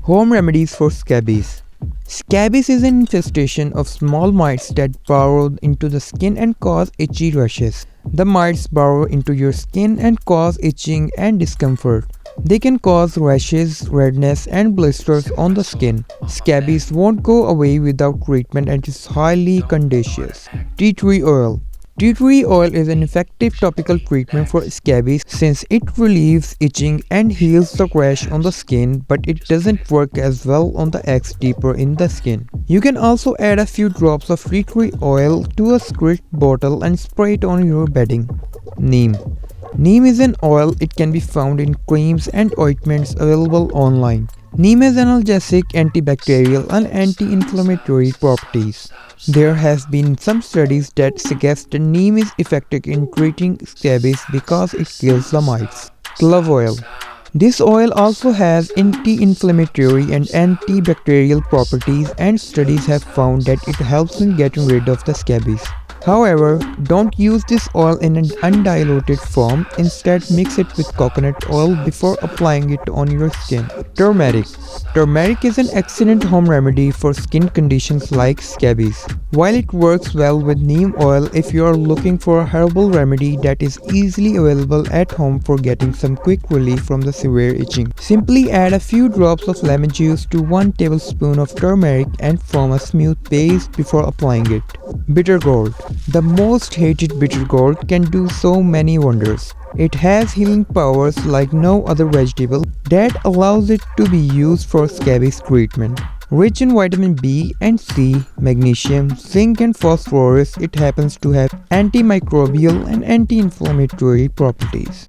Home remedies for scabies. Scabies is an infestation of small mites that burrow into the skin and cause itchy rashes. The mites burrow into your skin and cause itching and discomfort. They can cause rashes, redness, and blisters on the skin. Scabies won't go away without treatment and is highly contagious. Tea tree oil. Tea tree oil is an effective topical treatment for scabies since it relieves itching and heals the rash on the skin, but it doesn't work as well on the eggs deeper in the skin. You can also add a few drops of tea tree oil to a squeeze bottle and spray it on your bedding. Neem. Neem is an oil. It can be found in creams and ointments available online. Neem has analgesic, antibacterial, and anti-inflammatory properties. There has been some studies that suggest that neem is effective in treating scabies because it kills the mites. Clove oil. This oil also has anti-inflammatory and antibacterial properties, and studies have found that it helps in getting rid of the scabies. However, don't use this oil in an undiluted form. Instead, mix it with coconut oil before applying it on your skin. Turmeric. Turmeric is an excellent home remedy for skin conditions like scabies. While it works well with neem oil, if you are looking for a herbal remedy that is easily available at home for getting some quick relief from the severe itching, simply add a few drops of lemon juice to 1 tablespoon of turmeric and form a smooth paste before applying it. Bitter gourd. The most hated bitter gourd can do so many wonders. It has healing powers like no other vegetable that allows it to be used for scabies treatment. Rich in vitamin B and C, magnesium, zinc and phosphorus, it happens to have antimicrobial and anti-inflammatory properties.